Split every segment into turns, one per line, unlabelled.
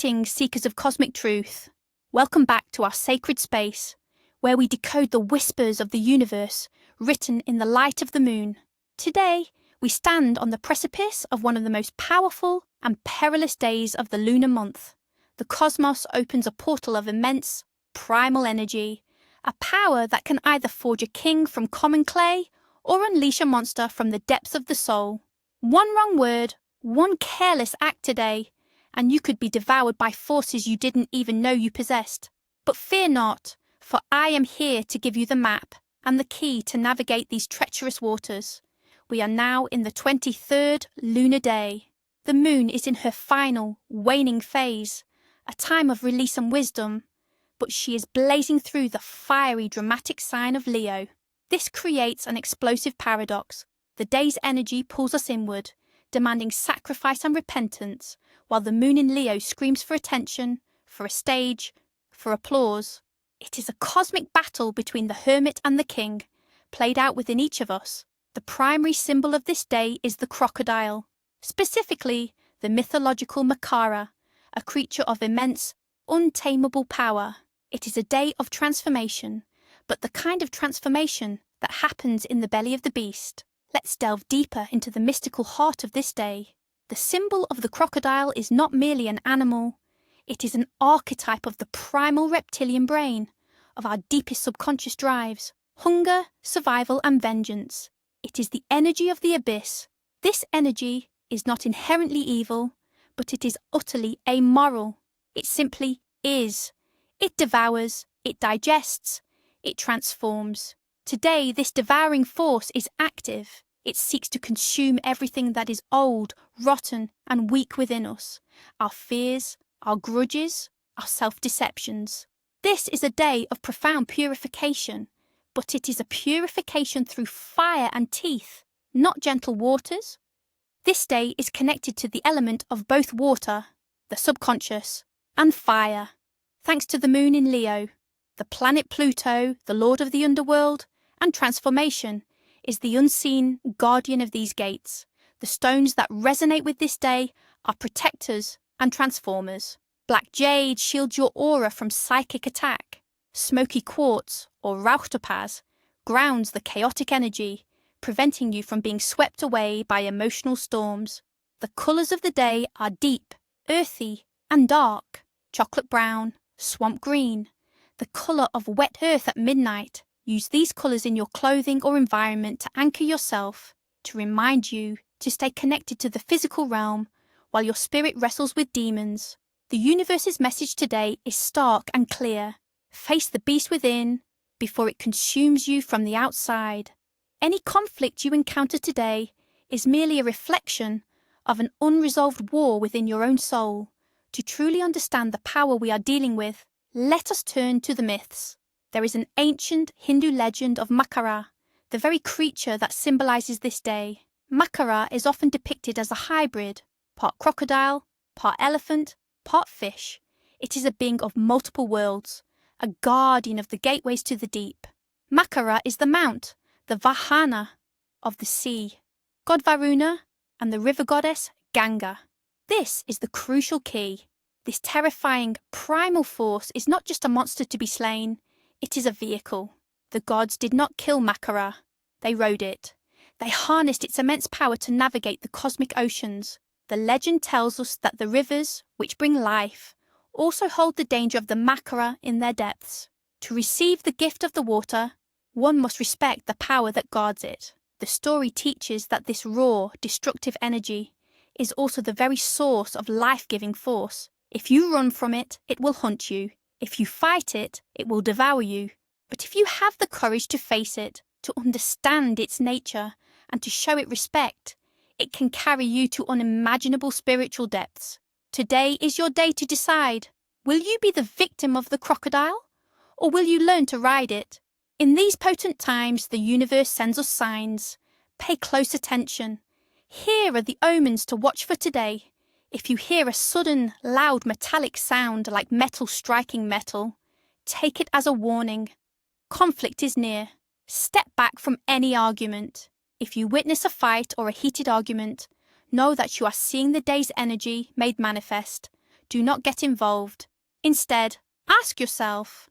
Greetings, seekers of cosmic truth. Welcome back to our sacred space, where we decode the whispers of the universe written in the light of the moon. Today, we stand on the precipice of one of the most powerful and perilous days of the lunar month. The cosmos opens a portal of immense, primal energy, a power that can either forge a king from common clay or unleash a monster from the depths of the soul. One wrong word, one careless act today, and you could be devoured by forces you didn't even know you possessed. But fear not, for I am here to give you the map and the key to navigate these treacherous waters. We are now in the 23rd lunar day. The moon is in her final, waning phase, a time of release and wisdom, but she is blazing through the fiery, dramatic sign of Leo. This creates an explosive paradox. The day's energy pulls us inward, demanding sacrifice and repentance, while the moon in Leo screams for attention, for a stage, for applause. It is a cosmic battle between the hermit and the king, played out within each of us. The primary symbol of this day is the crocodile, specifically the mythological Makara, a creature of immense, untamable power. It is a day of transformation, but the kind of transformation that happens in the belly of the beast. Let's delve deeper into the mystical heart of this day. The symbol of the crocodile is not merely an animal, it is an archetype of the primal reptilian brain, of our deepest subconscious drives, hunger, survival and vengeance. It is the energy of the abyss. This energy is not inherently evil, but it is utterly amoral. It simply is. It devours, it digests, it transforms. Today, this devouring force is active. It seeks to consume everything that is old, rotten, and weak within us. Our fears, our grudges, our self-deceptions. This is a day of profound purification, but it is a purification through fire and teeth, not gentle waters. This day is connected to the element of both water, the subconscious, and fire. Thanks to the moon in Leo, the planet Pluto, the lord of the underworld, and transformation, is the unseen guardian of these gates. The stones that resonate with this day are protectors and transformers. Black jade shields your aura from psychic attack. Smoky quartz, or rauchtopaz, grounds the chaotic energy, preventing you from being swept away by emotional storms. The colours of the day are deep, earthy, and dark. Chocolate brown, swamp green, the colour of wet earth at midnight. Use these colours in your clothing or environment to anchor yourself, to remind you to stay connected to the physical realm while your spirit wrestles with demons. The universe's message today is stark and clear. Face the beast within before it consumes you from the outside. Any conflict you encounter today is merely a reflection of an unresolved war within your own soul. To truly understand the power we are dealing with, let us turn to the myths. There is an ancient Hindu legend of Makara, the very creature that symbolizes this day. Makara is often depicted as a hybrid, part crocodile, part elephant, part fish. It is a being of multiple worlds, a guardian of the gateways to the deep. Makara is the mount, the Vahana of the sea, god Varuna, and the river goddess Ganga. This is the crucial key. This terrifying, primal force is not just a monster to be slain, it is a vehicle. The gods did not kill Makara, they rode it. They harnessed its immense power to navigate the cosmic oceans. The legend tells us that the rivers, which bring life, also hold the danger of the Makara in their depths. To receive the gift of the water, one must respect the power that guards it. The story teaches that this raw, destructive energy is also the very source of life-giving force. If you run from it, it will hunt you. If you fight it, it will devour you. But if you have the courage to face it, to understand its nature, and to show it respect, it can carry you to unimaginable spiritual depths. Today is your day to decide. Will you be the victim of the crocodile, or will you learn to ride it? In these potent times, the universe sends us signs. Pay close attention. Here are the omens to watch for today. If you hear a sudden, loud, metallic sound like metal striking metal, take it as a warning. Conflict is near. Step back from any argument. If you witness a fight or a heated argument, know that you are seeing the day's energy made manifest. do not get involved. Instead, ask yourself,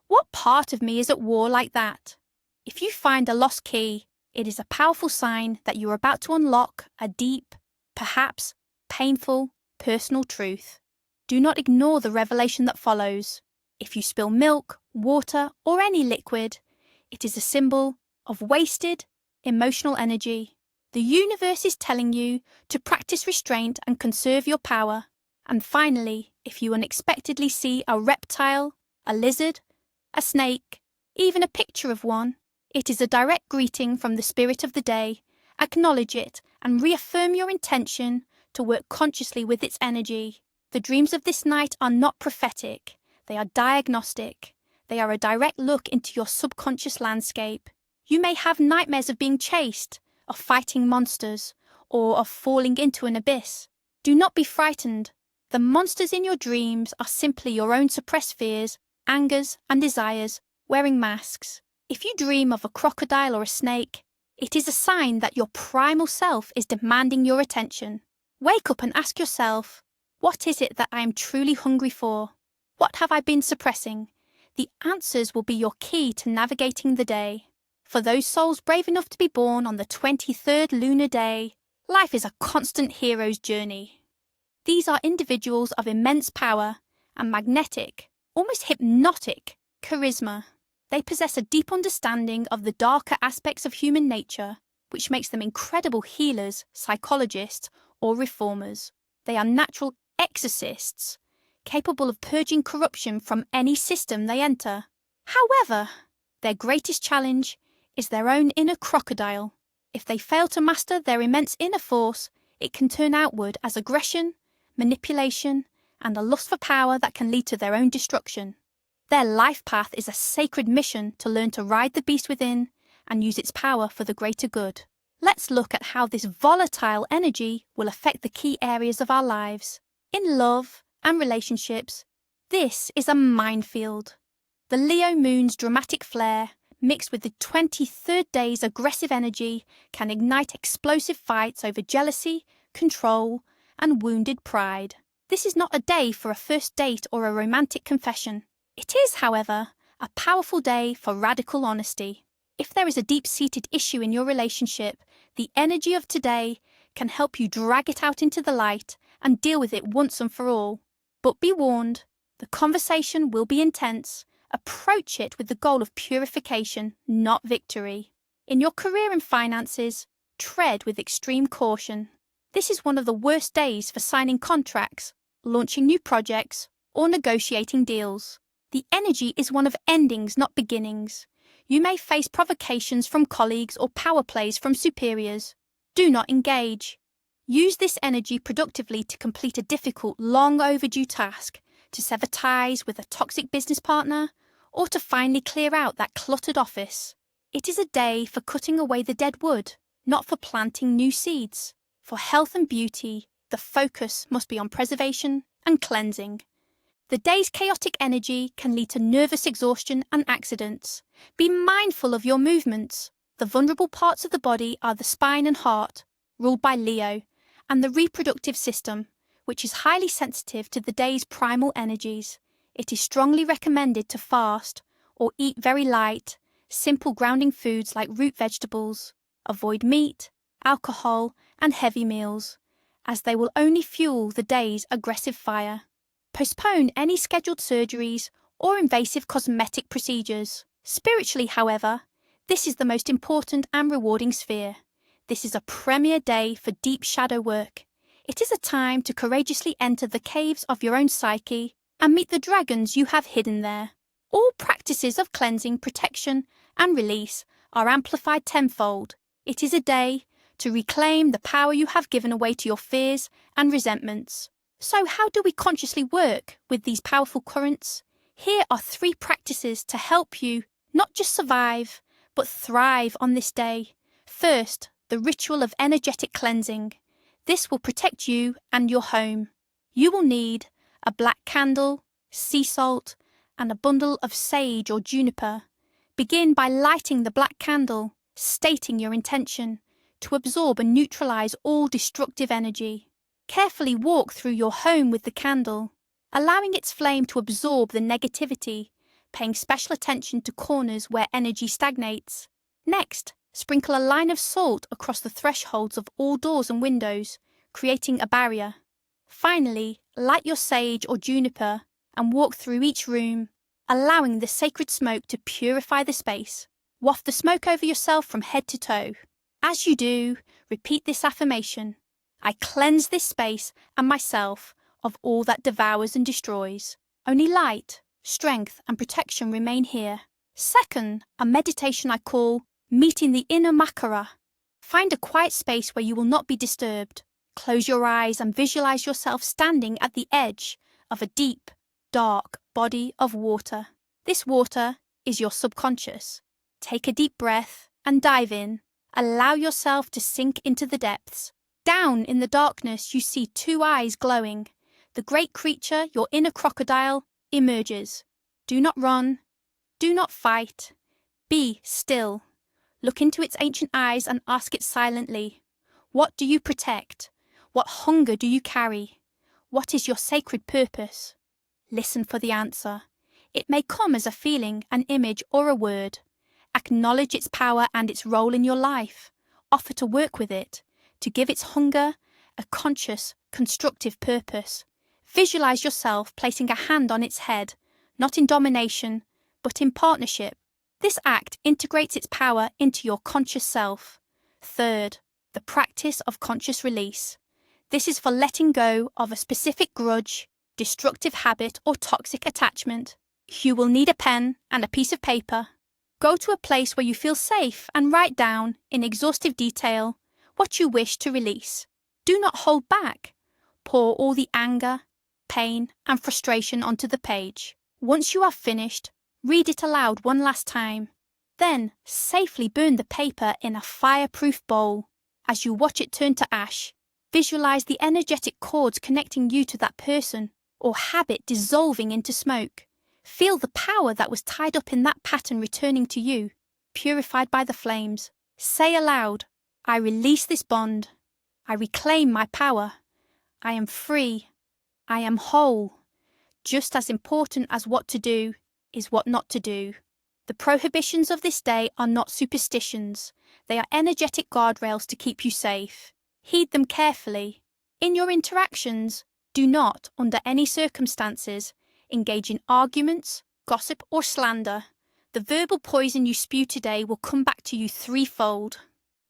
what part of me is at war like that? If you find a lost key, it is a powerful sign that you are about to unlock a deep, perhaps painful, personal truth. Do not ignore the revelation that follows. If you spill milk, water, or any liquid, it is a symbol of wasted, emotional energy. The universe is telling you to practice restraint and conserve your power. And finally, if you unexpectedly see a reptile, a lizard, a snake, even a picture of one, it is a direct greeting from the spirit of the day. Acknowledge it and reaffirm your intention to work consciously with its energy. The dreams of this night are not prophetic. They are diagnostic. They are a direct look into your subconscious landscape. You may have nightmares of being chased, of fighting monsters, or of falling into an abyss. Do not be frightened. The monsters in your dreams are simply your own suppressed fears, angers, and desires wearing masks. If you dream of a crocodile or a snake, it is a sign that your primal self is demanding your attention. Wake up and ask yourself, what is it that I am truly hungry for? What have I been suppressing? The answers will be your key to navigating the day. For those souls brave enough to be born on the 23rd lunar day, life is a constant hero's journey. These are individuals of immense power and magnetic, almost hypnotic, charisma. They possess a deep understanding of the darker aspects of human nature, which makes them incredible healers, psychologists, or reformers. They are natural exorcists, capable of purging corruption from any system they enter. However, their greatest challenge is their own inner crocodile. If they fail to master their immense inner force, it can turn outward as aggression, manipulation, and a lust for power that can lead to their own destruction. Their life path is a sacred mission to learn to ride the beast within and use its power for the greater good. Let's look at how this volatile energy will affect the key areas of our lives. In love and relationships, this is a minefield. The Leo moon's dramatic flare, mixed with the 23rd day's aggressive energy, can ignite explosive fights over jealousy, control, and wounded pride. This is not a day for a first date or a romantic confession. It is, however, a powerful day for radical honesty. If there is a deep-seated issue in your relationship, the energy of today can help you drag it out into the light and deal with it once and for all. But be warned, the conversation will be intense. Approach it with the goal of purification, not victory. In your career and finances, tread with extreme caution. This is one of the worst days for signing contracts, launching new projects, or negotiating deals. The energy is one of endings, not beginnings. You may face provocations from colleagues or power plays from superiors. Do not engage. Use this energy productively to complete a difficult, long overdue task, to sever ties with a toxic business partner, or to finally clear out that cluttered office. It is a day for cutting away the dead wood, not for planting new seeds. For health and beauty, the focus must be on preservation and cleansing. The day's chaotic energy can lead to nervous exhaustion and accidents. Be mindful of your movements. The vulnerable parts of the body are the spine and heart, ruled by Leo, and the reproductive system, which is highly sensitive to the day's primal energies. It is strongly recommended to fast or eat very light, simple grounding foods like root vegetables. Avoid meat, alcohol, and heavy meals, as they will only fuel the day's aggressive fire. Postpone any scheduled surgeries or invasive cosmetic procedures. Spiritually, however, this is the most important and rewarding sphere. This is a premier day for deep shadow work. It is a time to courageously enter the caves of your own psyche and meet the dragons you have hidden there. All practices of cleansing, protection, and release are amplified tenfold. It is a day to reclaim the power you have given away to your fears and resentments. So how do we consciously work with these powerful currents? Here are 3 practices to help you not just survive, but thrive on this day. First, the ritual of energetic cleansing. This will protect you and your home. You will need a black candle, sea salt, and a bundle of sage or juniper. Begin by lighting the black candle, stating your intention to absorb and neutralize all destructive energy. Carefully walk through your home with the candle. allowing its flame to absorb the negativity, paying special attention to corners where energy stagnates. Next, sprinkle a line of salt across the thresholds of all doors and windows, creating a barrier. Finally, light your sage or juniper and walk through each room, allowing the sacred smoke to purify the space. Waft the smoke over yourself from head to toe. As you do, repeat this affirmation: I cleanse this space and myself of all that devours and destroys. Only light, strength, and protection remain here. Second, a meditation I call Meeting the Inner Makara. Find a quiet space where you will not be disturbed. Close your eyes and visualize yourself standing at the edge of a deep, dark body of water. This water is your subconscious. Take a deep breath and dive in. Allow yourself to sink into the depths. Down in the darkness, you see two eyes glowing. The great creature, your inner crocodile, emerges. Do not run. Do not fight. Be still. Look into its ancient eyes and ask it silently, what do you protect? What hunger do you carry? What is your sacred purpose? Listen for the answer. It may come as a feeling, an image, or a word. Acknowledge its power and its role in your life. Offer to work with it, to give its hunger a conscious, constructive purpose. Visualize yourself placing a hand on its head, not in domination, but in partnership. This act integrates its power into your conscious self. Third, the practice of conscious release. This is for letting go of a specific grudge, destructive habit, or toxic attachment. You will need a pen and a piece of paper. Go to a place where you feel safe and write down, in exhaustive detail, what you wish to release. Do not hold back. Pour all the anger, pain, and frustration onto the page. Once you are finished, read it aloud one last time. Then, safely burn the paper in a fireproof bowl. As you watch it turn to ash, visualize the energetic cords connecting you to that person or habit dissolving into smoke. Feel the power that was tied up in that pattern returning to you, purified by the flames. Say aloud, I release this bond. I reclaim my power. I am free. I am whole. Just as important as what to do is what not to do. The prohibitions of this day are not superstitions. They are energetic guardrails to keep you safe. Heed them carefully. In your interactions, do not, under any circumstances, engage in arguments, gossip, or slander. The verbal poison you spew today will come back to you threefold.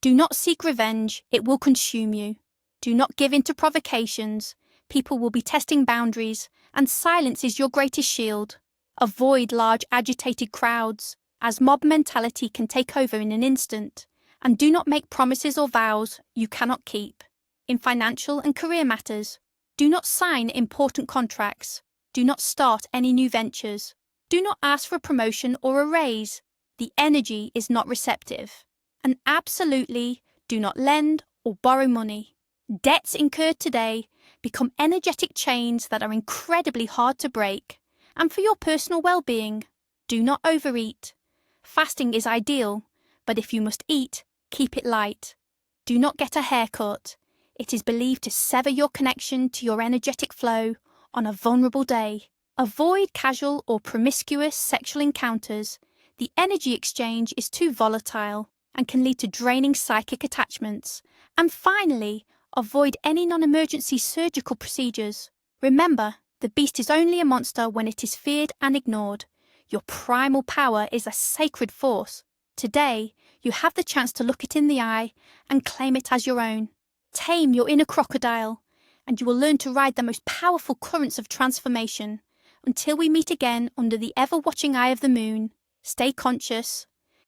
Do not seek revenge, it will consume you. Do not give in to provocations. People will be testing boundaries, and silence is your greatest shield. Avoid large agitated crowds, as mob mentality can take over in an instant. And do not make promises or vows you cannot keep. In financial and career matters, do not sign important contracts. Do not start any new ventures. Do not ask for a promotion or a raise. The energy is not receptive. And absolutely do not lend or borrow money. Debts incurred today become energetic chains that are incredibly hard to break. And for your personal well-being, do not overeat. Fasting is ideal, but if you must eat, keep it light. Do not get a haircut. It is believed to sever your connection to your energetic flow on a vulnerable day. Avoid casual or promiscuous sexual encounters. The energy exchange is too volatile and can lead to draining psychic attachments. And finally, avoid any non-emergency surgical procedures. Remember, the beast is only a monster when it is feared and ignored. Your primal power is a sacred force. Today, you have the chance to look it in the eye and claim it as your own. Tame your inner crocodile, and you will learn to ride the most powerful currents of transformation. Until we meet again under the ever-watching eye of the moon, stay conscious,